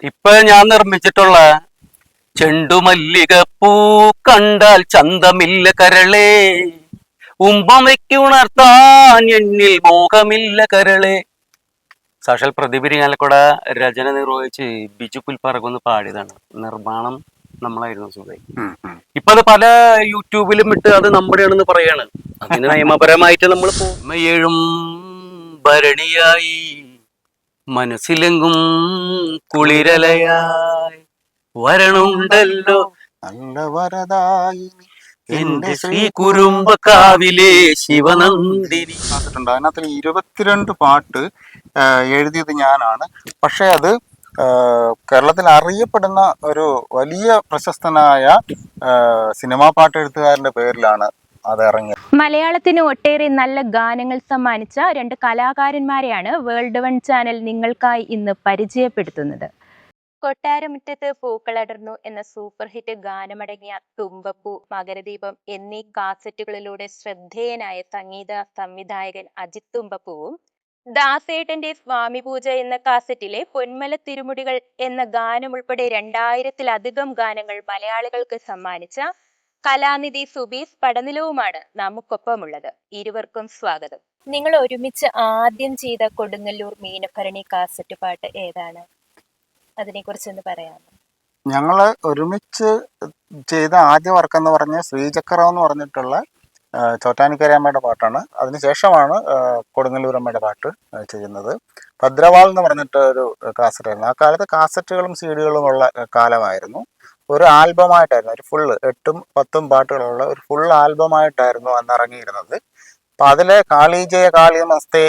ഇപ്പൊ ഞാൻ നിർമ്മിച്ചിട്ടുള്ള ചെണ്ടുമല്ലികപ്പൂ കണ്ടാൽ ചന്തമില്ല കരളേ, ഉമ്പമയ്ക്കുണർത്താൻ എന്നിൽ മോഹമില്ല കരളേ. സാക്ഷാൽ പ്രതിപിരിങ്ങാലക്കുട രചന നിർവഹിച്ച് ബിജു പുൽപ്പറകൊന്ന് പാടിയതാണ്. നിർമ്മാണം നമ്മളായിരുന്നു സുഖമായി. ഇപ്പൊ അത് പല യൂട്യൂബിലും ഇട്ട് അത് നമ്മുടെയാണെന്ന് പറയാണ്. അതിന് നിയമപരമായിട്ട് നമ്മൾ ഏഴും ഭരണിയായി മനസ്സിലെങ്കും കുളിരലയായി വരണുണ്ടല്ലോ നല്ല വരദായി എന്റെ ശ്രീ കുറുമ്പക്കാവിലെ ശിവനന്ദിനി. അതിനകത്ത് 22 പാട്ട് എഴുതിയത് ഞാനാണ്. പക്ഷെ അത് കേരളത്തിൽ അറിയപ്പെടുന്ന ഒരു വലിയ പ്രശസ്തനായ സിനിമാ പാട്ടെഴുത്തുകാരന്റെ പേരിലാണ് അത് ഇറങ്ങിയത്. മലയാളത്തിന് ഒട്ടേറെ നല്ല ഗാനങ്ങൾ സമ്മാനിച്ച 2 കലാകാരന്മാരെയാണ് വേൾഡ് വൺ ചാനൽ നിങ്ങൾക്കായി ഇന്ന് പരിചയപ്പെടുത്തുന്നത്. കൊട്ടാരമുറ്റത്ത് പൂക്കളടർന്നു എന്ന സൂപ്പർ ഹിറ്റ് ഗാനമടങ്ങിയ തുമ്പപ്പൂ, മകരദീപം എന്നീ കാസറ്റുകളിലൂടെ ശ്രദ്ധേയനായ സംഗീത സംവിധായകൻ അജിത് തുമ്പപ്പൂവും, ദാസേട്ടന്റെ സ്വാമി പൂജ എന്ന കാസറ്റിലെ പൊന്മല തിരുമുടികൾ എന്ന ഗാനം ഉൾപ്പെടെ 2000-ലധികം ഗാനങ്ങൾ മലയാളികൾക്ക് സമ്മാനിച്ച കലാനിധി സുബീസ് പടനിലവുമാണ് നമുക്കൊപ്പമുള്ളത്. ഇരുവർക്കും സ്വാഗതം. നിങ്ങൾ ഒരുമിച്ച് ആദ്യം ചെയ്ത കൊടുങ്ങല്ലൂർ മീനഭരണി കാസറ്റ് പാട്ട് ഏതാണ്? അതിനെ കുറിച്ചൊന്ന് പറയാമോ? ഞങ്ങള് ഒരുമിച്ച് ചെയ്ത ആദ്യ വർക്ക് എന്ന് പറഞ്ഞ ശ്രീചക്രം എന്ന് പറഞ്ഞിട്ടുള്ള ചോറ്റാനിക്കരയമ്മയുടെ പാട്ടാണ്. അതിനുശേഷമാണ് കൊടുങ്ങല്ലൂരമ്മയുടെ പാട്ട് ചെയ്യുന്നത്. ഭദ്രവാൾ എന്ന് പറഞ്ഞിട്ട് ഒരു കാസറ്റായിരുന്നു. ആ കാലത്ത് കാസറ്റുകളും CD-കളും ഉള്ള കാലമായിരുന്നു. ഒരു ആൽബമായിട്ടായിരുന്നു, ഒരു ഫുള്ള് 8-10 പാട്ടുകളുള്ള ഒരു ഫുൾ ആൽബമായിട്ടായിരുന്നു അന്ന് ഇറങ്ങിയിരുന്നത്. അപ്പം അതിലെ കാളി ജയ കാളി നമസ്തേ,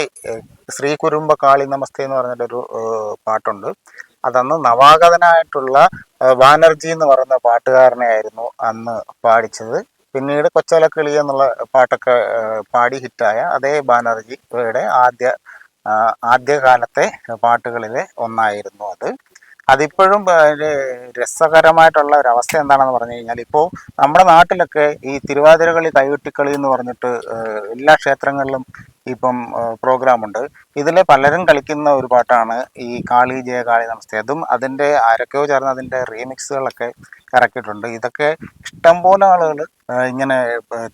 ശ്രീ കുരുമ്പ കാളി നമസ്തേ എന്ന് പറഞ്ഞിട്ടൊരു പാട്ടുണ്ട്. അതന്ന് നവാഗതനായിട്ടുള്ള ബാനർജി എന്ന് പറയുന്ന പാട്ടുകാരനെ ആയിരുന്നു അന്ന് പാടിച്ചത്. പിന്നീട് കൊച്ചലക്കിളി എന്നുള്ള പാട്ടൊക്കെ പാടി ഹിറ്റായ അതേ ബാനർജിയുടെ ആദ്യകാലത്തെ പാട്ടുകളിലെ ഒന്നായിരുന്നു അത്. അതിപ്പോഴും രസകരമായിട്ടുള്ള ഒരു അവസ്ഥ എന്താണെന്ന് പറഞ്ഞു കഴിഞ്ഞാൽ, ഇപ്പോൾ നമ്മുടെ നാട്ടിലൊക്കെ ഈ തിരുവാതിരകളി കൈകൊട്ടിക്കളി എന്ന് പറഞ്ഞിട്ട് എല്ലാ ക്ഷേത്രങ്ങളിലും ഇപ്പം പ്രോഗ്രാമുണ്ട്. ഇതിൽ പലരും കളിക്കുന്ന ഒരു പാട്ടാണ് ഈ കാളി ജയ കാളി നമസ്തേ. അതും അതിൻ്റെ ആരൊക്കെയോ ചേർന്ന് അതിൻ്റെ റീമിക്സുകളൊക്കെ ഇറക്കിയിട്ടുണ്ട്. ഇതൊക്കെ ഇഷ്ടംപോലെ ആളുകൾ ഇങ്ങനെ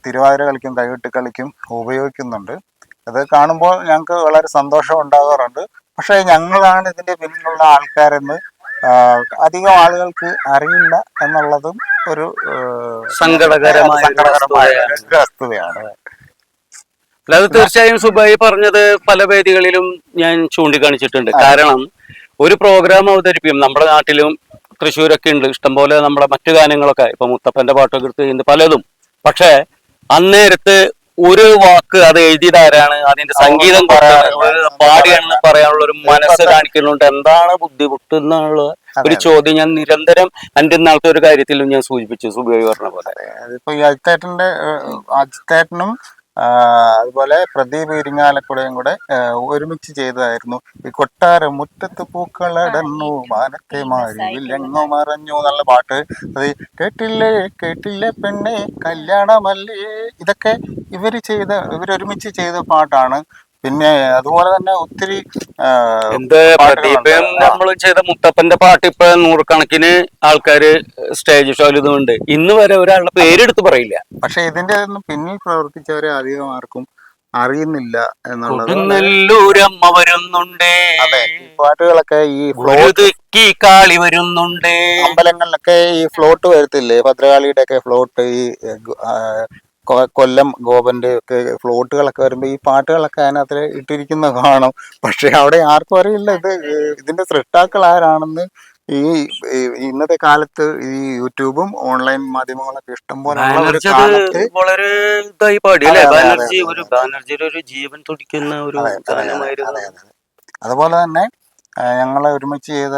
തിരുവാതിര കളിക്കും കൈകൊട്ടി കളിക്കും ഉപയോഗിക്കുന്നുണ്ട്. അത് കാണുമ്പോൾ ഞങ്ങൾക്ക് വളരെ സന്തോഷം ഉണ്ടാകാറുണ്ട്. പക്ഷേ ഞങ്ങളാണ് ഇതിൻ്റെ പിന്നിലുള്ള ആൾക്കാരെന്ന് അധികം ആളുകൾക്ക് അറിയില്ല എന്നുള്ളതും ഒരു സങ്കടകരമായ വസ്തുതയാണ്. അത് തീർച്ചയായും സുബായി പറഞ്ഞത് പല വേദികളിലും ഞാൻ ചൂണ്ടിക്കാണിച്ചിട്ടുണ്ട്. കാരണം ഒരു പ്രോഗ്രാം അവതരിപ്പിക്കും, നമ്മുടെ നാട്ടിലും തൃശ്ശൂരൊക്കെ ഉണ്ട് ഇഷ്ടംപോലെ നമ്മുടെ മറ്റു ഗാനങ്ങളൊക്കെ, ഇപ്പൊ മുത്തപ്പന്റെ പാട്ടൊക്കെ എടുത്ത് ചെയ്യുന്നത് പലതും. പക്ഷെ അന്നേരത്ത് ഒരു വാക്ക് അത് എഴുതിയതാരാണ്, അതിന്റെ സംഗീതം പാടിയാണെന്ന് പറയാനുള്ള ഒരു മനസ്സ് കാണിക്കുന്നുണ്ട്. എന്താണ് ബുദ്ധിമുട്ട് എന്നുള്ള ഒരു ചോദ്യം ഞാൻ നിരന്തരം എൻ്റെ നാളത്തെ ഒരു കാര്യത്തിലും ഞാൻ സൂചിപ്പിച്ചു സുബായി പറഞ്ഞ പോലെ. ഇപ്പൊ ഈ അജിത്തേട്ടനും അതുപോലെ പ്രദീപ് ഇരിങ്ങാലക്കുടയും കൂടെ ഒരുമിച്ച് ചെയ്തതായിരുന്നു ഈ കൊട്ടാരം മുറ്റത്ത് പൂക്കളടന്നു മാനത്തെ മാറിവില്ലെങ്ങോ മറഞ്ഞു എന്നുള്ള പാട്ട്. അത് കേട്ടില്ലേ കേട്ടില്ലേ പെണ്ണെ കല്യാണമല്ലേ, ഇതൊക്കെ ഇവരൊരുമിച്ച് ചെയ്ത പാട്ടാണ്. പിന്നെ അതുപോലെ തന്നെ ഒത്തിരി നമ്മൾ ചെയ്ത മുത്തപ്പന്റെ പാട്ട് ഇപ്പൊ 100 ആൾക്കാര് സ്റ്റേജ് ഷോയിൽ ഇതുണ്ട്. ഇന്ന് വരെ ഒരാളുടെ പേരെടുത്ത് പറയില്ല. പക്ഷെ ഇതിന്റെ ഒന്നും പിന്നിൽ പ്രവർത്തിച്ചവരെ അധികം ആർക്കും അറിയുന്നില്ല എന്നുള്ളത്. വരുന്നുണ്ട്. അതെ, ഈ പാട്ടുകളൊക്കെ ഈ കാളി വരുന്നുണ്ട്. അമ്പലങ്ങളിലൊക്കെ ഈ ഫ്ലോട്ട് വരത്തില്ലേ, ഭദ്രകാളിയുടെ ഒക്കെ ഫ്ലോട്ട്, ഈ കൊല്ലം ഗോപന്റെ ഒക്കെ ഫ്ലോട്ടുകളൊക്കെ വരുമ്പോൾ ഈ പാട്ടുകളൊക്കെ അതിനകത്ത് ഇട്ടിരിക്കുന്ന കാണും. പക്ഷെ അവിടെ ആർക്കും അറിയില്ല ഇതിന്റെ സൃഷ്ടാക്കൾ ആരാണെന്ന്. ഈ ഇന്നത്തെ കാലത്ത് ഈ യൂട്യൂബും ഓൺലൈൻ മാധ്യമങ്ങളൊക്കെ ഇഷ്ടംപോലെ വളരെ ഒരു ജീവൻ തുടിക്കുന്ന ഒരു ഗാനമായിരുന്നു. അതുപോലെ തന്നെ ഞങ്ങൾ ഒരുമിച്ച് ചെയ്ത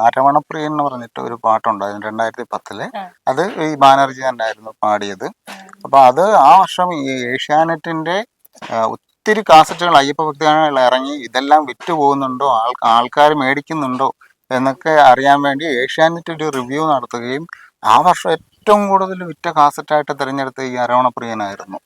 അരവണപ്രിയൻ എന്ന് പറഞ്ഞിട്ട് ഒരു പാട്ടുണ്ട്, 2010 അത് ഈ ബാനർജി തന്നെയായിരുന്നു പാടിയത്. അപ്പൊ അത് ആ വർഷം ഈ ഏഷ്യാനെറ്റിന്റെ ഒത്തിരി കാസറ്റുകൾ അയ്യപ്പ ഭക്തിഗാനങ്ങൾ ഇറങ്ങി. ഇതെല്ലാം വിറ്റ് പോകുന്നുണ്ടോ, ആൾക്കാർ മേടിക്കുന്നുണ്ടോ എന്നൊക്കെ അറിയാൻ വേണ്ടി ഏഷ്യാനെറ്റ് ഒരു റിവ്യൂ നടത്തുകയും ആ വർഷം ഏറ്റവും കൂടുതൽ വിറ്റ കാസറ്റായിട്ട് തിരഞ്ഞെടുത്ത ഈ അരവണപ്രിയനായിരുന്നു.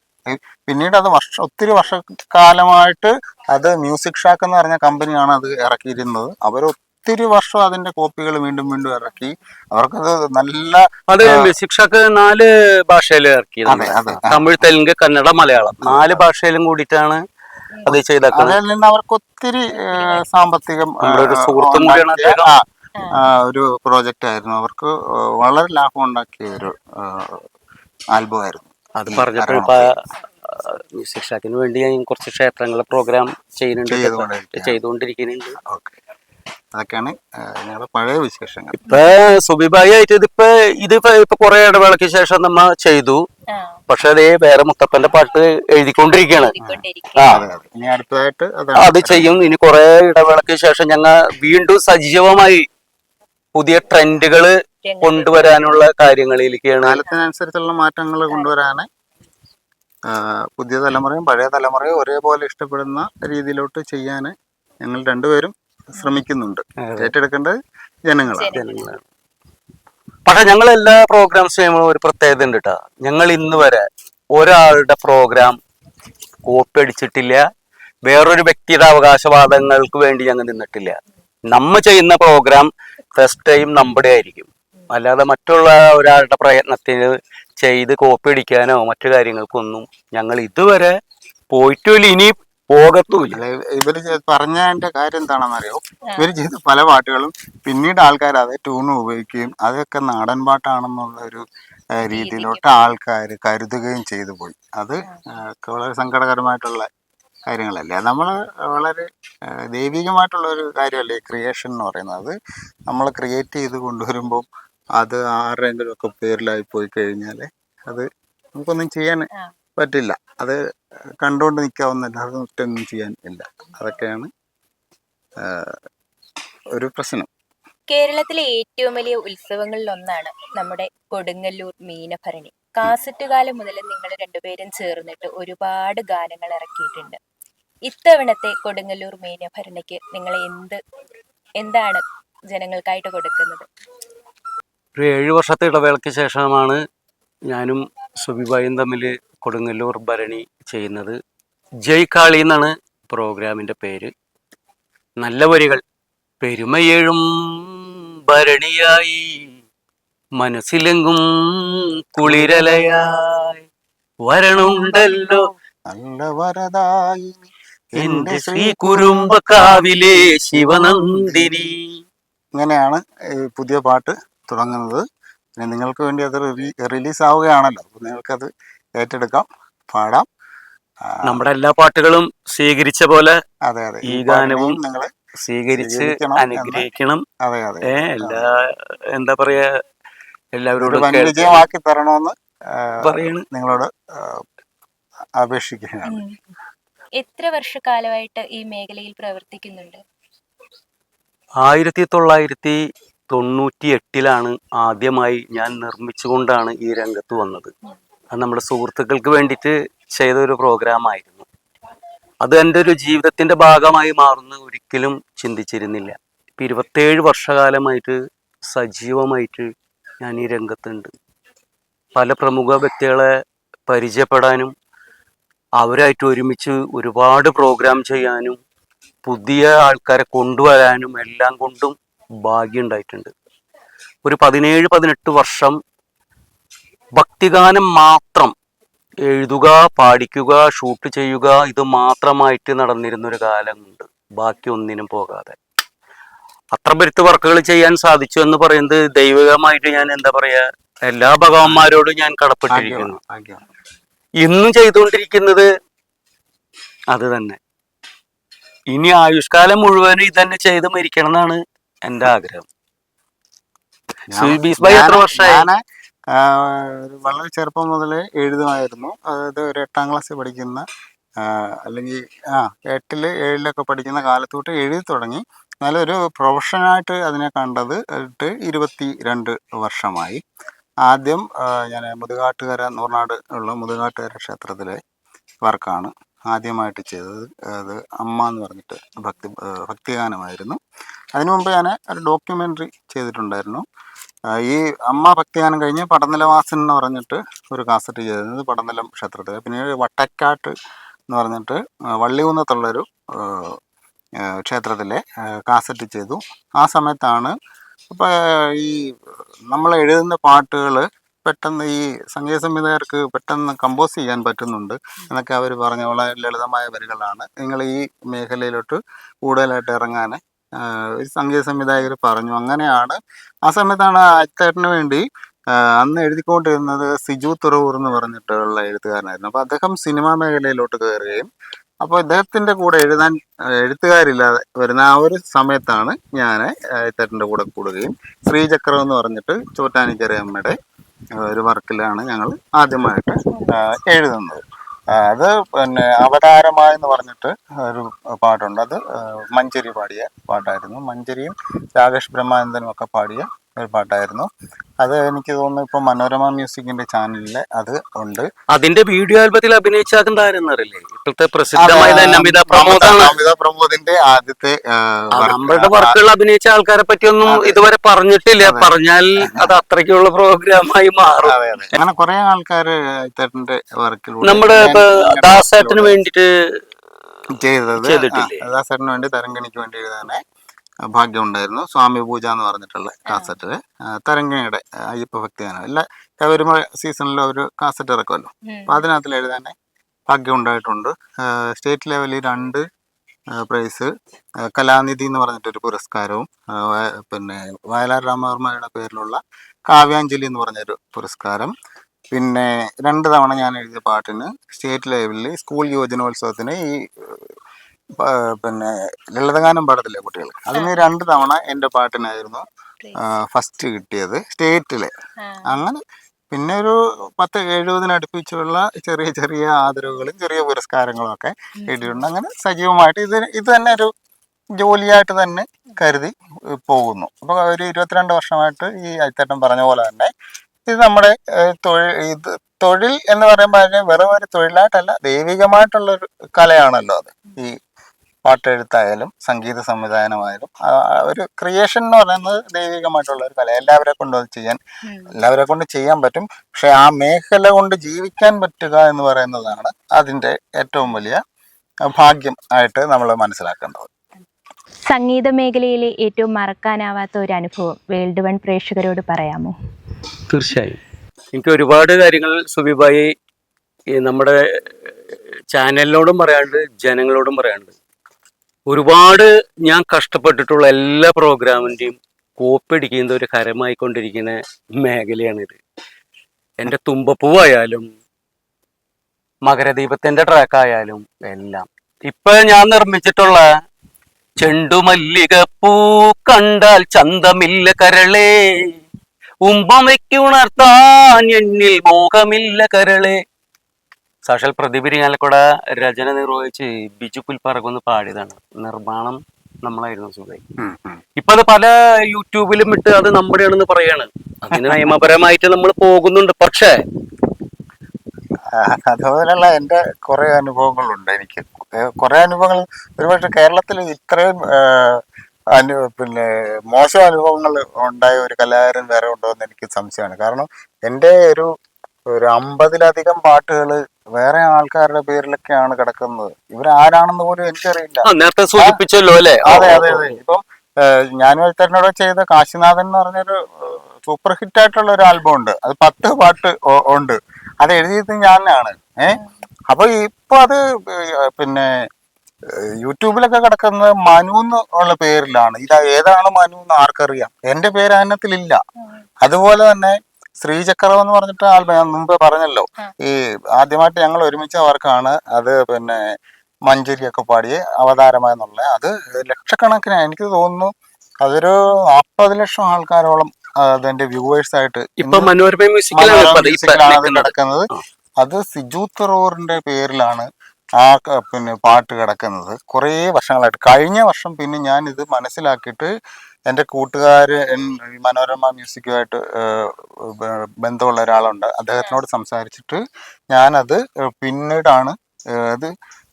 പിന്നീട് അത് ഒത്തിരി വർഷക്കാലമായിട്ട് അത് മ്യൂസിക് ഷാക്ക് എന്ന് പറഞ്ഞ കമ്പനിയാണ് അത് ഇറക്കിയിരുന്നത്. അവർ ഒത്തിരി വർഷം അതിന്റെ കോപ്പികൾ വീണ്ടും വീണ്ടും ഇറക്കി. അവർക്കത് നല്ല അത് ശിക്ഷക്ക് 4 ഭാഷയിൽ ഇറക്കി. തമിഴ്, തെലുങ്ക്, കന്നഡ, മലയാളം 4 ഭാഷയിലും കൂടിയിട്ടാണ് അത് ചെയ്തേക്കുന്നത്. അതിൽ നിന്ന് അവർക്ക് ഒത്തിരി സാമ്പത്തികം നമ്മുടെ ഒരു സുഹൃത്തും കൂടിയാണ് ഉണ്ടാക്കിയ, അദ്ദേഹം. ഒരു പ്രോജക്റ്റ് ആയിരുന്നു. അവർക്ക് വളരെ ലാഭം ഉണ്ടാക്കിയ ഒരു ആൽബം ആയിരുന്നു. അത് പറഞ്ഞപ്പോൾ ഇപ്പൊ മ്യൂസിക് ഷാക്കിന് വേണ്ടി ഞാൻ കുറച്ച് ക്ഷേത്രങ്ങളെ പ്രോഗ്രാം ചെയ്തുകൊണ്ടിരിക്കുന്നുണ്ട്. അതൊക്കെയാണ് ഞങ്ങളുടെ പഴയ വിശേഷങ്ങൾ. ഇപ്പൊ സുബിബായി ആയിട്ട് ഇതിപ്പോ കുറെ ഇടവേളയ്ക്ക് ശേഷം നമ്മ ചെയ്തു. പക്ഷെ അതേ വേറെ മുത്തപ്പന്റെ പാട്ട് എഴുതിക്കൊണ്ടിരിക്കുകയാണ്. ഇനി അടുത്തതായിട്ട് അത് ചെയ്യും. ഇനി കുറെ ഇടവേളയ്ക്ക് ശേഷം ഞങ്ങൾ വീണ്ടും സജീവമായി പുതിയ ട്രെൻഡുകള് കൊണ്ടുവരാനുള്ള കാര്യങ്ങളിലേക്കാണ്. കാലത്തിനനുസരിച്ചുള്ള മാറ്റങ്ങൾ കൊണ്ടുവരാന് പുതിയ തലമുറയും പഴയ തലമുറയും ഒരേപോലെ ഇഷ്ടപ്പെടുന്ന രീതിയിലോട്ട് ചെയ്യാൻ ഞങ്ങൾ രണ്ടുപേരും ശ്രമിക്കുന്നുണ്ട്. ഏറ്റെടുക്കേണ്ടത് ജനങ്ങളാണ്. പക്ഷെ ഞങ്ങൾ എല്ലാ പ്രോഗ്രാംസ് ചെയ്യുമ്പോൾ ഒരു പ്രത്യേകത ഉണ്ട് കേട്ടോ. ഞങ്ങൾ ഇന്ന് വരെ ഒരാളുടെ പ്രോഗ്രാം കോപ്പി അടിച്ചിട്ടില്ല. വേറൊരു വ്യക്തിയുടെ അവകാശവാദങ്ങൾക്ക് വേണ്ടി ഞങ്ങൾ നിന്നിട്ടില്ല. നമ്മ ചെയ്യുന്ന പ്രോഗ്രാം ഫസ്റ്റ് ടൈം നമ്മുടെ ആയിരിക്കും. അല്ലാതെ മറ്റുള്ള ഒരാളുടെ പ്രയത്നത്തിന് ചെയ്ത് കോപ്പി അടിക്കാനോ മറ്റു കാര്യങ്ങൾക്കൊന്നും ഞങ്ങൾ ഇതുവരെ പോയിട്ടുമില്ല, ഇനി പോകത്തുമില്ല. ഇവര് പറഞ്ഞതിന്റെ കാര്യം എന്താണെന്നറിയോ? ഇവര് ചെയ്ത പല പാട്ടുകളും പിന്നീട് ആൾക്കാർ അതേ ട്യൂണ് ഉപയോഗിക്കുകയും അതൊക്കെ നാടൻ പാട്ടാണെന്നുള്ള ഒരു രീതിയിലോട്ട് ആൾക്കാർ കരുതുകയും ചെയ്തു പോയി. അത് വളരെ സങ്കടകരമായിട്ടുള്ള കാര്യങ്ങളല്ലേ. നമ്മൾ വളരെ ദൈവികമായിട്ടുള്ള ഒരു കാര്യമല്ലേ ക്രിയേഷൻ എന്ന് പറയുന്നത്. അത് നമ്മൾ ക്രിയേറ്റ് ചെയ്ത് കൊണ്ടുവരുമ്പോൾ അത് ആരുടെയെങ്കിലും ഒക്കെ പേരിലായി പോയി കഴിഞ്ഞാൽ അത് നമുക്കൊന്നും ചെയ്യാൻ പറ്റില്ല. അത് കണ്ടുകൊണ്ട് നിൽക്കാവുന്നല്ല, അത് മറ്റൊന്നും ചെയ്യാൻ ഇല്ല. അതൊക്കെയാണ് ഒരു പ്രശ്നം. കേരളത്തിലെ ഏറ്റവും വലിയ ഉത്സവങ്ങളിൽ ഒന്നാണ് നമ്മുടെ കൊടുങ്ങല്ലൂർ മീനഭരണി. കാസറ്റ് കാലം മുതൽ നിങ്ങൾ രണ്ടുപേരും ചേർന്നിട്ട് ഒരുപാട് ഗാനങ്ങൾ ഇറക്കിയിട്ടുണ്ട്. ഇത്തവണത്തെ കൊടുങ്ങല്ലൂർ മീനഭരണിക്ക് നിങ്ങൾ എന്താണ് ജനങ്ങൾക്കായിട്ട് കൊടുക്കുന്നത്? ഒരു 7 വർഷത്തെ ഇടവേളയ്ക്ക് ശേഷമാണ് ഞാനും സുബിബായും തമ്മിൽ കൊടുങ്ങല്ലൂർ ഭരണി ചെയ്യുന്നത്. ജയ് കാളി എന്നാണ് പ്രോഗ്രാമിൻ്റെ പേര്. നല്ല വരികൾ. പെരുമയേഴും ഭരണിയായി മനസ്സിലെങ്കും കുളിരലയായി വരണുണ്ടല്ലോ നല്ല വരദായി എന്റെ ശ്രീ കുരുമ്പക്കാവിലെ ശിവനന്ദിനി. ഇങ്ങനെയാണ് പുതിയ പാട്ട് തുടങ്ങുന്നത്. പിന്നെ നിങ്ങൾക്ക് വേണ്ടി അത് റിലീസ് ആവുകയാണല്ലോ, അപ്പോൾ നിങ്ങൾക്കത് ഏറ്റെടുക്കാം, പാടാം. നമ്മുടെ എല്ലാ പാട്ടുകളും സ്വീകരിച്ച പോലെ അതെ ഈ ഗാനവും നിങ്ങൾ സ്വീകരിച്ച് അനുഗ്രഹിക്കണം. അതെ അതെ എല്ലാ എന്താ പറയാ, എല്ലാവരോടും വൻ വിജയമാക്കി തരണമെന്ന് പറയണ് നിങ്ങളോട് അപേക്ഷിക്കുകയാണ്. എത്ര വർഷക്കാലമായിട്ട് ഈ മേഖലയിൽ പ്രവർത്തിക്കുന്നുണ്ട്? 1998 ആദ്യമായി ഞാൻ നിർമ്മിച്ചുകൊണ്ടാണ് ഈ രംഗത്ത് വന്നത്. അത് നമ്മുടെ സുഹൃത്തുക്കൾക്ക് വേണ്ടിയിട്ട് ചെയ്ത ഒരു പ്രോഗ്രാമായിരുന്നു. അത് എൻ്റെ ഒരു ജീവിതത്തിൻ്റെ ഭാഗമായി മാറുന്ന ഒരിക്കലും ചിന്തിച്ചിരുന്നില്ല. ഇപ്പം 27 വർഷകാലമായിട്ട് സജീവമായിട്ട് ഞാൻ ഈ രംഗത്തുണ്ട്. പല പ്രമുഖ വ്യക്തികളെ പരിചയപ്പെടാനും അവരായിട്ട് ഒരുമിച്ച് ഒരുപാട് പ്രോഗ്രാം ചെയ്യാനും പുതിയ ആൾക്കാരെ കൊണ്ടുവരാനും എല്ലാം കൊണ്ടും ഭാഗ്യം ഉണ്ടായിട്ടുണ്ട്. ഒരു 17-18 വർഷം ഭക്തിഗാനം മാത്രം എഴുതുക, പാടിക്കുക, ഷൂട്ട് ചെയ്യുക, ഇത് മാത്രമായിട്ട് നടന്നിരുന്നൊരു കാലമുണ്ട്. ബാക്കി ഒന്നിനും പോകാതെ അത്ര പെരുത്ത് വർക്കുകൾ ചെയ്യാൻ സാധിച്ചു എന്ന് പറയുന്നത് ദൈവികമായിട്ട് ഞാൻ എന്താ പറയാ, എല്ലാ ഭഗവാന്മാരോടും ഞാൻ കടപ്പെട്ടിരിക്കുന്നു. ഇന്നും ചെയ്തുകൊണ്ടിരിക്കുന്നത് അത് തന്നെ. ഇനി ആയുഷ്കാലം മുഴുവനും ഇതന്നെ ചെയ്ത് മരിക്കണം എന്നാണ് എൻ്റെ ആഗ്രഹം. എത്ര വർഷമായി? വളരെ ചെറുപ്പം മുതൽ എഴുതുമായിരുന്നു. അതായത് ഒരു 8ാം ക്ലാസ്സിൽ പഠിക്കുന്ന അല്ലെങ്കിൽ 8-ൽ 7-ലൊക്കെ പഠിക്കുന്ന കാലത്തോട്ട് എഴുതി തുടങ്ങി. എന്നാലൊരു പ്രൊഫഷനായിട്ട് അതിനെ കണ്ടത് 22 വർഷമായി. ആദ്യം ഞാൻ മുതുകാട്ടുകര, നൂർനാട് ഉള്ള മുതുകാട്ടുകര ക്ഷേത്രത്തിലെ വർക്കാണ് ആദ്യമായിട്ട് ചെയ്തത്. അത് അമ്മ എന്ന് പറഞ്ഞിട്ട് ഭക്തിഗാനമായിരുന്നു. അതിനു മുമ്പ് ഞാൻ ഒരു ഡോക്യുമെൻ്ററി ചെയ്തിട്ടുണ്ടായിരുന്നു. ഈ അമ്മ ഭക്തിഗാനം കഴിഞ്ഞ് പടനിലവാസൻ എന്ന് പറഞ്ഞിട്ട് ഒരു കാസറ്റ് ചെയ്തിരുന്നത് പടനിലം ക്ഷേത്രത്തിൽ. പിന്നീട് വട്ടക്കാട്ട് എന്ന് പറഞ്ഞിട്ട് വള്ളികുന്നത്തുള്ളൊരു ക്ഷേത്രത്തിലെ കാസറ്റ് ചെയ്തു. ആ സമയത്താണ് ഇപ്പോൾ ഈ നമ്മൾ എഴുതുന്ന പാട്ടുകൾ പെട്ടെന്ന് ഈ സംഗീത സംവിധായകർക്ക് പെട്ടെന്ന് കമ്പോസ് ചെയ്യാൻ പറ്റുന്നുണ്ട് എന്നൊക്കെ അവർ പറഞ്ഞ വളരെ ലളിതമായ വരികളാണ്. നിങ്ങൾ ഈ മേഖലയിലോട്ട് കൂടുതലായിട്ട് ഇറങ്ങാൻ ഒരു സംഗീത സംവിധായകർ പറഞ്ഞു. അങ്ങനെയാണ് ആ സമയത്താണ് അച്ചേട്ടന് വേണ്ടി അന്ന് എഴുതിക്കൊണ്ടിരുന്നത് സിജു തുറവൂർ എന്ന് പറഞ്ഞിട്ടുള്ള എഴുത്തുകാരനായിരുന്നു. അപ്പോൾ അദ്ദേഹം സിനിമാ മേഖലയിലോട്ട് കയറുകയും അപ്പോൾ ഇദ്ദേഹത്തിൻ്റെ കൂടെ എഴുതാൻ എഴുത്തുകാരില്ലാതെ വരുന്ന ആ ഒരു സമയത്താണ് ഞാൻ അച്ചേട്ടൻ്റെ കൂടെ കൂടുകയും ശ്രീചക്രം എന്ന് പറഞ്ഞിട്ട് ചോറ്റാനിക്കരയമ്മയുടെ ഒരു വർക്കിലാണ് ഞങ്ങൾ ആദ്യമായിട്ട് എഴുതുന്നത്. അത് പിന്നെ അവതാരമായി എന്ന് പറഞ്ഞിട്ട് ഒരു പാട്ടുണ്ട്. അത് മഞ്ചരി പാടിയ പാട്ടായിരുന്നു. മഞ്ചരിയും രാകേഷ് ബ്രഹ്മാനന്ദനും ഒക്കെ പാടിയ ഒരു പാട്ടായിരുന്നു. അത് എനിക്ക് തോന്നുന്നു ഇപ്പൊ മനോരമ മ്യൂസിക്കിന്റെ ചാനലിൽ അത് ഉണ്ട്. അതിന്റെ വീഡിയോ ആൽബത്തിൽ അഭിനയിച്ചാക്കുന്നറിയില്ലേ ഇപ്പോഴത്തെ പ്രസിദ്ധമായ നമിത പ്രമോദാണ്. നമിത പ്രമോദിന്റെ ആദ്യത്തെ നമ്മളുടെ വർക്കുകൾ അഭിനയിച്ച ആൾക്കാരെ പറ്റിയൊന്നും ഇതുവരെ പറഞ്ഞിട്ടില്ല. പറഞ്ഞാൽ അത് അത്രയ്ക്കുള്ള പ്രോഗ്രാമായി മാറും. അങ്ങനെ കുറെ ആൾക്കാര് ഇത്തരത്തിന്റെ വർക്കിലൂടെ നമ്മുടെ ദാസേട്ടന് വേണ്ടിട്ട് ചെയ്തിട്ടില്ലേ? ദാസേട്ടന് വേണ്ടി തരംഗണിക്ക് വേണ്ടി എഴുതാനെ ഭാഗ്യം ഉണ്ടായിരുന്നു. സ്വാമി പൂജ എന്ന് പറഞ്ഞിട്ടുള്ള കാസറ്റ് തരംഗിണിയുടെ അയ്യപ്പ ഭക്തിഗാനം എല്ലാ ശബരിമല സീസണിലും ഒരു കാസറ്റ് ഇറക്കുമല്ലോ. അപ്പം അതിനകത്തിൽ എഴുതാൻ ഭാഗ്യം ഉണ്ടായിട്ടുണ്ട്. സ്റ്റേറ്റ് ലെവലിൽ 2 പ്രൈസ്, കലാനിധി എന്ന് പറഞ്ഞിട്ടൊരു പുരസ്കാരവും, പിന്നെ വയലാർ രാമവർമ്മയുടെ പേരിലുള്ള കാവ്യാഞ്ജലി എന്ന് പറഞ്ഞൊരു പുരസ്കാരം, പിന്നെ 2 തവണ ഞാൻ എഴുതിയ പാട്ടിന് സ്റ്റേറ്റ് ലെവലിൽ സ്കൂൾ യുവജനോത്സവത്തിന് ഈ പിന്നെ ലളിതഗാനം പാടത്തില്ലേ കുട്ടികൾ, അതിന് 2 തവണ എൻ്റെ പാട്ടിനായിരുന്നു ഫസ്റ്റ് കിട്ടിയത് സ്റ്റേറ്റിലെ. അങ്ങനെ പിന്നെ ഒരു 10-70 അടുപ്പിച്ചുള്ള ചെറിയ ചെറിയ ആദരവുകളും ചെറിയ പുരസ്കാരങ്ങളും ഒക്കെ കിട്ടിയിട്ടുണ്ട്. അങ്ങനെ സജീവമായിട്ട് ഇത് തന്നെ ഒരു ജോലിയായിട്ട് തന്നെ കരുതി പോകുന്നു. അപ്പോൾ ഒരു 22 വർഷമായിട്ട് ഈ അച്ചേട്ടൻ പറഞ്ഞ പോലെ തന്നെ ഇത് നമ്മുടെ തൊഴിൽ എന്ന് പറയുമ്പോൾ അതിന് വെറും ഒരു തൊഴിലായിട്ടല്ല, ദൈവികമായിട്ടുള്ളൊരു കലയാണല്ലോ അത്. ഈ പാട്ടെഴുത്തായാലും സംഗീത സംവിധാനമായാലും ഒരു ക്രിയേഷൻ എന്ന് പറയുന്നത് ദൈവികമായിട്ടുള്ള ഒരു കല. എല്ലാവരെ കൊണ്ട് അത് എല്ലാവരെ കൊണ്ട് ചെയ്യാൻ പറ്റും. പക്ഷെ ആ മേഖല കൊണ്ട് ജീവിക്കാൻ പറ്റുക എന്ന് പറയുന്നതാണ് അതിൻ്റെ ഏറ്റവും വലിയ ഭാഗ്യം ആയിട്ട് നമ്മൾ മനസ്സിലാക്കേണ്ടത്. സംഗീത മേഖലയിലെ ഏറ്റവും മറക്കാനാവാത്ത ഒരു അനുഭവം വേൾഡ് വൺ പ്രേക്ഷകരോട് പറയാമോ? തീർച്ചയായും. എനിക്ക് ഒരുപാട് കാര്യങ്ങൾ സുബിബായി നമ്മുടെ ചാനലിനോടും പറയാണ്ട് ജനങ്ങളോടും പറയാണ്ട്. ഒരുപാട് ഞാൻ കഷ്ടപ്പെട്ടിട്ടുള്ള എല്ലാ പ്രോഗ്രാമിൻ്റെയും കോപ്പി അടിക്കുന്ന ഒരു ഹരമായിക്കൊണ്ടിരിക്കുന്ന മേഖലയാണിത്. എൻ്റെ തുമ്പപ്പൂവായാലും മകരദീപത്തിൻ്റെ ട്രാക്കായാലും എല്ലാം. ഇപ്പൊ ഞാൻ നിർമ്മിച്ചിട്ടുള്ള ചെണ്ടുമല്ലികപ്പൂ കണ്ടാൽ ചന്തമില്ല കരളേ, ഉമ്പമയ്ക്കുണർത്താൻ എന്നിൽ മോഹമില്ല കരളേ, സാക്ഷാൽ പ്രതിപിരിങ്ങാലക്കുട രചന നിർവഹിച്ച് ബിജു പുൽപ്പറകൊന്ന് പാടിയതാണ്. നിർമ്മാണം നമ്മളായിരുന്നു സുഖമായി. ഇപ്പൊ അത് പല യൂട്യൂബിലും ഇട്ട് അത് നമ്മുടെയാണെന്ന് പറയാണ്. അതിന് നിയമപരമായിട്ട് നമ്മൾ പോകുന്നുണ്ട്. പക്ഷേ അതുപോലെയുള്ള എൻ്റെ കുറെ അനുഭവങ്ങളുണ്ട്. എനിക്ക് കുറെ അനുഭവങ്ങൾ ഒരുപക്ഷെ കേരളത്തിൽ ഇത്രയും പിന്നെ മോശം അനുഭവങ്ങൾ ഉണ്ടായ ഒരു കലാകാരൻ വേറെ ഉണ്ടോ എന്ന് എനിക്ക് സംശയമാണ്. കാരണം എൻ്റെ ഒരു 50-ലധികം പാട്ടുകൾ വേറെ ആൾക്കാരുടെ പേരിലൊക്കെയാണ് കിടക്കുന്നത്. ഇവരാരാണെന്ന് പോലും എനിക്കറിയില്ല. നേരത്തെ സൂചിപ്പിച്ചല്ലോ അല്ലേ? അതെ അതെ അതെ. ഇപ്പം ഞാനും എഴുത്തറിനോട് ചെയ്ത കാശിനാഥൻ എന്ന് പറഞ്ഞൊരു സൂപ്പർ ഹിറ്റ് ആയിട്ടുള്ള ഒരു ആൽബം ഉണ്ട്. അത് 10 പാട്ട് ഉണ്ട്. അത് എഴുതിയത് ഞാനാണ്. അപ്പൊ ഇപ്പൊ അത് പിന്നെ യൂട്യൂബിലൊക്കെ കിടക്കുന്നത് മനു എന്നുള്ള പേരിലാണ്. ഇത് ഏതാണ് മനു എന്ന് ആർക്കറിയാം? എൻ്റെ പേര് അതിനകത്തിലില്ല. അതുപോലെ തന്നെ ശ്രീചക്രം എന്ന് പറഞ്ഞിട്ട് ആൽബം ഞാൻ മുമ്പ് പറഞ്ഞല്ലോ. ഈ ആദ്യമായിട്ട് ഞങ്ങൾ ഒരുമിച്ച വർക്കാണ് അത്. പിന്നെ മഞ്ചരിയൊക്കെ പാടിയ അവതാരമായെന്നുള്ള അത് ലക്ഷക്കണക്കിന്, എനിക്ക് തോന്നുന്നു അതൊരു 40 ലക്ഷം ആൾക്കാരോളം അതിന്റെ വ്യൂവേഴ്സ് ആയിട്ട് മനോരമ മ്യൂസിക്കിലാണ് അത് കിടക്കുന്നത്. അത് സിജു തുറവൂറിന്റെ പേരിലാണ് ആ പിന്നെ പാട്ട് കിടക്കുന്നത് കുറേ വർഷങ്ങളായിട്ട്. കഴിഞ്ഞ വർഷം പിന്നെ ഞാൻ ഇത് മനസ്സിലാക്കിയിട്ട് എൻ്റെ കൂട്ടുകാർ മനോരമ മ്യൂസിക്കുമായിട്ട് ബന്ധമുള്ള ഒരാളുണ്ട്, അദ്ദേഹത്തിനോട് സംസാരിച്ചിട്ട് ഞാനത് പിന്നീടാണ് അത്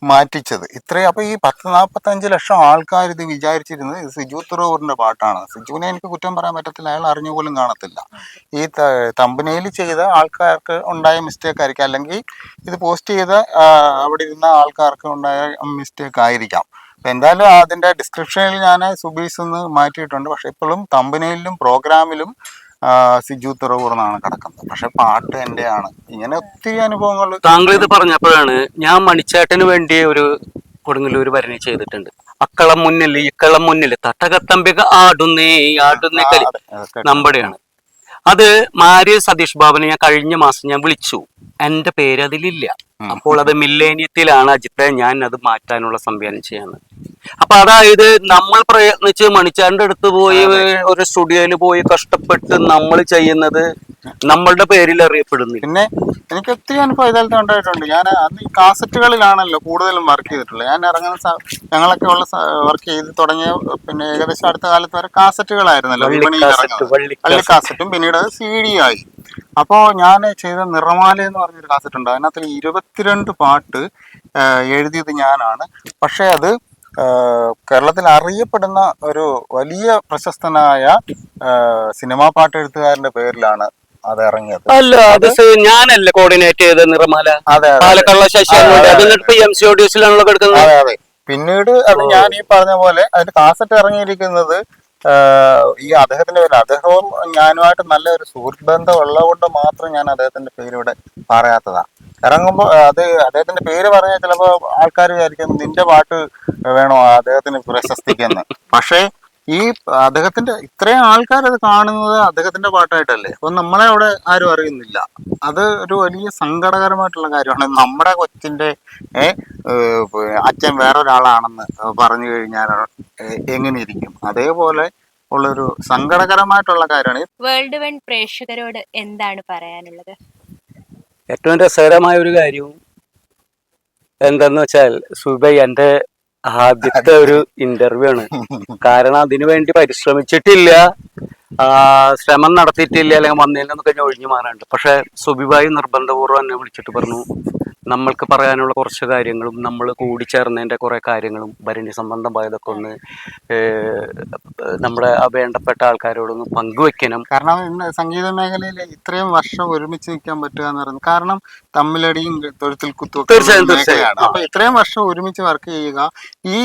മാറ്റിച്ചത്. ഇത്രയും അപ്പോൾ ഈ 10-45 ലക്ഷം ആൾക്കാർ ഇത് വിചാരിച്ചിരുന്നത് ഇത് സിജു തുറവൂറിൻ്റെ പാട്ടാണ്. സിജുവിനെ എനിക്ക് കുറ്റം പറയാൻ പറ്റത്തില്ല, അയാൾ അറിഞ്ഞു പോലും കാണത്തില്ല. ഈ തമ്പനയിൽ ചെയ്ത ആൾക്കാർക്ക് ഉണ്ടായ മിസ്റ്റേക്ക് ആയിരിക്കാം, അല്ലെങ്കിൽ ഇത് പോസ്റ്റ് ചെയ്ത അവിടെ ഇരുന്ന ആൾക്കാർക്ക് ഉണ്ടായ മിസ്റ്റേക്ക് ആയിരിക്കാം. അപ്പൊ എന്തായാലും അതിന്റെ ഡിസ്ക്രിപ്ഷനിൽ ഞാൻ സുബീസ് എന്ന് മാറ്റിയിട്ടുണ്ട്. പക്ഷെ ഇപ്പോഴും തമ്പനയിലും പ്രോഗ്രാമിലും സിജു തുറവൂർ എന്നാണ് കിടക്കുന്നത്. പക്ഷെ പാട്ട് എന്റെയാണ്. ഇങ്ങനെ ഒത്തിരി അനുഭവങ്ങൾ. താങ്കൾ ഇത് പറഞ്ഞപ്പോഴാണ് ഞാൻ മണിച്ചേട്ടന് വേണ്ടി ഒരു കൊടുങ്ങല്ലൂർ ഭരണി ചെയ്തിട്ടുണ്ട്. അക്കളം മുന്നിൽ ഇക്കളം മുന്നിൽ തട്ടകത്തമ്പിക ആടുന്നേ ആടുന്നേ കളി നമ്മുടെയാണ്. അത് മാരി സതീഷ് ബാബുനെ ഞാൻ കഴിഞ്ഞ മാസം ഞാൻ വിളിച്ചു. എന്റെ പേര് അതിലില്ല. അപ്പോൾ അത് മില്ലേനിയത്തിലാണ് അജിത്തെ ഞാൻ അത് മാറ്റാനുള്ള സംവിധാനം ചെയ്യുന്നത്. അപ്പൊ അതായത് നമ്മൾ പ്രയത്നിച്ച് മണിച്ചാറിന്റെ അടുത്ത് പോയി ഒരു സ്റ്റുഡിയോയിൽ പോയി കഷ്ടപ്പെട്ട് നമ്മൾ ചെയ്യുന്നത് നമ്മളുടെ പേരിൽ അറിയപ്പെടുന്നില്ല. പിന്നെ എനിക്ക് ഒത്തിരി അനുഭവം ഇതായിട്ട് ഉണ്ടായിട്ടുണ്ട്. ഞാൻ അന്ന് ഈ കാസറ്റുകളിലാണല്ലോ കൂടുതലും വർക്ക് ചെയ്തിട്ടുള്ളത്. ഞാൻ ഇറങ്ങുന്ന ഞങ്ങളൊക്കെ ഉള്ള വർക്ക് ചെയ്ത് തുടങ്ങിയ പിന്നെ ഏകദേശം അടുത്ത കാലത്ത് വരെ കാസറ്റുകളായിരുന്നല്ലോ വിപണിയിൽ ഇറങ്ങുന്നത്. വള്ളി കാസറ്റും പിന്നീട് അത് CD ആയി. അപ്പോൾ ഞാൻ ചെയ്ത നിറമാല എന്ന് പറഞ്ഞൊരു കാസറ്റ് ഉണ്ട്. അതിനകത്തിൽ 22 പാട്ട് എഴുതിയത് ഞാനാണ്. പക്ഷെ അത് കേരളത്തിൽ അറിയപ്പെടുന്ന ഒരു വലിയ പ്രശസ്തനായ സിനിമാ പാട്ട് എഴുത്തുകാരന്റെ പേരിലാണ് അത് ഇറങ്ങിയത്. അല്ല, അത് ഞാനല്ല കോർഡിനേറ്റ് ചെയ്ത നിറമാല. അതെ, പാലക്കാടുള്ള ശശിയാണല്ലോ കിടക്കുന്നത്. അതെ അതെ. പിന്നീട് അത് ഞാൻ ഈ പറഞ്ഞ പോലെ അതിന്റെ കാസറ്റ് ഇറങ്ങിയിരിക്കുന്നത് ഈ അദ്ദേഹത്തിന്റെ പേര്. അദ്ദേഹവും ഞാനുമായിട്ട് നല്ല ഒരു സുഹൃത്ത് ബന്ധം ഉള്ളത് കൊണ്ട് മാത്രം ഞാൻ അദ്ദേഹത്തിന്റെ പേര് ഇവിടെ പറയാത്തതാ. ഇറങ്ങുമ്പോൾ അത് അദ്ദേഹത്തിന്റെ പേര് പറഞ്ഞാൽ ചിലപ്പോൾ ആൾക്കാർ വിചാരിക്കും നിന്റെ പാട്ട് വേണോ അദ്ദേഹത്തിന് പ്രശസ്തിക്കെന്ന്. പക്ഷേ ഈ അദ്ദേഹത്തിന്റെ ഇത്രയും ആൾക്കാർ അത് കാണുന്നത് അദ്ദേഹത്തിന്റെ പാട്ടായിട്ടല്ലേ. അപ്പൊ നമ്മളെ അവിടെ ആരും അറിയുന്നില്ല. അത് ഒരു വലിയ സങ്കടകരമായിട്ടുള്ള കാര്യമാണ്. നമ്മുടെ കൊച്ചിന്റെ അച്ഛൻ വേറൊരാളാണെന്ന് പറഞ്ഞു കഴിഞ്ഞാൽ എങ്ങനെ ഇരിക്കും? അതേപോലെ ഉള്ളൊരു സങ്കടകരമായിട്ടുള്ള കാര്യമാണ്. വേൾഡ് വൺ പ്രേക്ഷകരോട് എന്താണ് പറയാനുള്ളത്? ഏറ്റവും രസകരമായ ഒരു കാര്യവും എന്താന്ന് വെച്ചാൽ സുബൈ എന്റെ ആദ്യത്തെ ഒരു ഇന്റർവ്യൂ ആണ്. കാരണം അതിനു വേണ്ടി പരിശ്രമിച്ചിട്ടില്ല, ശ്രമം നടത്തിയിട്ടില്ല, അല്ലെങ്കിൽ വന്നതിലെന്നൊക്കെ ഞാൻ ഒഴിഞ്ഞു മാറാനുണ്ട്. പക്ഷെ സുബിബായി നിർബന്ധപൂർവ്വം എന്നെ വിളിച്ചിട്ട് പറഞ്ഞു നമ്മൾക്ക് പറയാനുള്ള കുറച്ച് കാര്യങ്ങളും നമ്മൾ കൂടിച്ചേർന്നതിന്റെ കുറെ കാര്യങ്ങളും ഭരണി സംബന്ധമായതൊക്കെ ഒന്ന് നമ്മുടെ വേണ്ടപ്പെട്ട ആൾക്കാരോടൊന്ന് പങ്കുവെക്കണം. കാരണം ഇന്ന് സംഗീത മേഖലയിൽ ഇത്രയും വർഷം ഒരുമിച്ച് നിൽക്കാൻ പറ്റുക എന്ന് പറയുന്നത് കാരണം തമ്മിലടിയും തൊഴുത്തിൽ കുത്തുമൊക്കെ മേഖലയാണ്. അപ്പൊ ഇത്രയും വർഷം ഒരുമിച്ച് വർക്ക് ചെയ്യുക, ഈ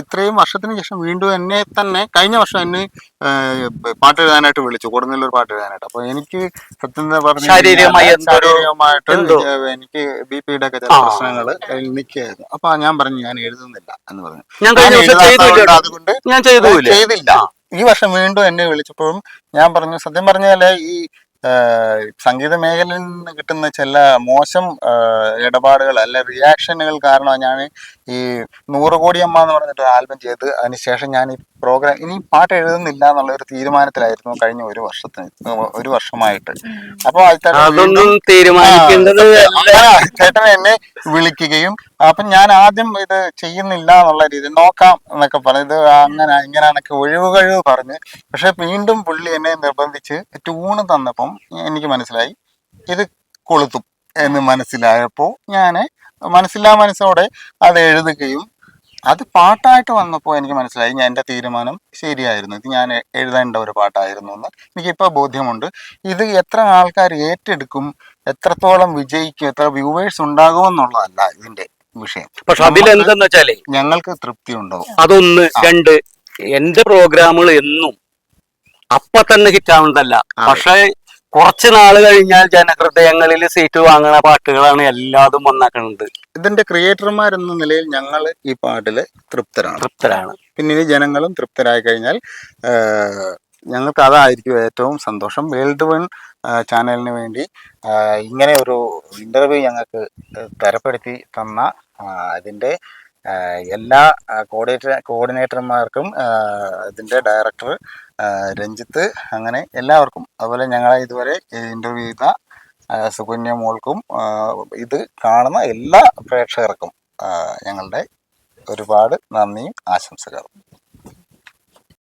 ഇത്രയും വർഷത്തിന് ശേഷം വീണ്ടും എന്നെ തന്നെ കഴിഞ്ഞ വർഷം എന്നെ പാട്ട് എഴുതാനായിട്ട് വിളിച്ചു, കൊടുങ്ങല്ലൂർ പാട്ട് എഴുതാനായിട്ട്. അപ്പൊ എനിക്ക് സത്യം പറഞ്ഞ ശാരീരികമായിട്ട് എനിക്ക് BP യുടെ ഒക്കെ ചില പ്രശ്നങ്ങൾ നിൽക്കുകയായിരുന്നു. അപ്പൊ ഞാൻ പറഞ്ഞു ഞാൻ എഴുതുന്നില്ല എന്ന് പറഞ്ഞു. അതുകൊണ്ട് ഞാൻ ചെയ്തില്ല. ഈ വർഷം വീണ്ടും എന്നെ വിളിച്ചപ്പോഴും ഞാൻ പറഞ്ഞു സത്യം പറഞ്ഞാല് ഈ സംഗീത മേഖലയിൽ നിന്ന് കിട്ടുന്ന ചില മോശം ഇടപാടുകൾ അല്ലെ റിയാക്ഷനുകൾ കാരണം ഞാൻ ഈ 100 കോടി അമ്മ എന്ന് പറഞ്ഞിട്ട് ആൽബം ചെയ്ത് അതിനുശേഷം ഞാൻ ഈ പ്രോഗ്രാം ഇനി പാട്ട് എഴുതുന്നില്ല എന്നുള്ള ഒരു തീരുമാനത്തിലായിരുന്നു കഴിഞ്ഞ ഒരു വർഷമായിട്ട്. അപ്പൊ ചേട്ടൻ എന്നെ വിളിക്കുകയും അപ്പം ഞാൻ ആദ്യം ഇത് ചെയ്യുന്നില്ല എന്നുള്ള രീതി നോക്കാം എന്നൊക്കെ പറഞ്ഞു, ഇത് ഇങ്ങനെയാണൊക്കെ ഒഴിവുകഴിവ് പറഞ്ഞ്. പക്ഷെ വീണ്ടും പുള്ളി എന്നെ നിർബന്ധിച്ച് ട്യൂണ് തന്നപ്പം എനിക്ക് മനസ്സിലായി ഇത് കൊളുത്തും എന്ന് മനസ്സിലായപ്പോൾ ഞാൻ മനസ്സോടെ അത് എഴുതുകയും അത് പാട്ടായിട്ട് വന്നപ്പോൾ എനിക്ക് മനസ്സിലായി എൻ്റെ തീരുമാനം ശരിയായിരുന്നു, ഇത് ഞാൻ എഴുതേണ്ട ഒരു പാട്ടായിരുന്നു എന്ന് എനിക്കിപ്പോൾ ബോധ്യമുണ്ട്. ഇത് എത്ര ആൾക്കാർ ഏറ്റെടുക്കും, എത്രത്തോളം വിജയിക്കും, എത്ര വ്യൂവേഴ്സ് ഉണ്ടാകുമെന്നുള്ളതല്ല ഇതിന്റെ വിഷയം. പക്ഷെ അതിലെന്തെന്ന് വെച്ചാലേ ഞങ്ങൾക്ക് തൃപ്തി ഉണ്ടാവും. അതൊന്ന്. രണ്ട്, എന്റെ പ്രോഗ്രാമുകൾ എന്നും അപ്പൊ തന്നെ ഹിറ്റാവുന്നതല്ല. പക്ഷെ കുറച്ച് നാള് കഴിഞ്ഞാൽ ജനഹൃദയങ്ങളിൽ സീറ്റ് വാങ്ങുന്ന പാട്ടുകളാണ് എല്ലാതും വന്നാക്കുന്നത്. ഇതിന്റെ ക്രിയേറ്റർമാരെന്ന നിലയിൽ ഞങ്ങൾ ഈ പാട്ടില് തൃപ്തരാണ്. പിന്നെ ജനങ്ങളും തൃപ്തരായി കഴിഞ്ഞാൽ ഞങ്ങൾക്ക് അതായിരിക്കും ഏറ്റവും സന്തോഷം. വേൾഡ് വൺ ചാനലിന് വേണ്ടി ഇങ്ങനെ ഒരു ഇന്റർവ്യൂ ഞങ്ങൾക്ക് തരപ്പെടുത്തി തന്ന ഇതിന്റെ എല്ലാ കോർഡിനേറ്റർമാർക്കും, ഇതിന്റെ ഡയറക്ടർ രഞ്ജിത്ത്, അങ്ങനെ എല്ലാവർക്കും, അതുപോലെ ഞങ്ങളെ ഇതുവരെ ഇന്റർവ്യൂ ചെയ്ത സുകന്യ മോൾക്കും ഇത് കാണുന്ന എല്ലാ പ്രേക്ഷകർക്കും ഞങ്ങളുടെ ഒരുപാട് നന്ദിയും ആശംസകളും.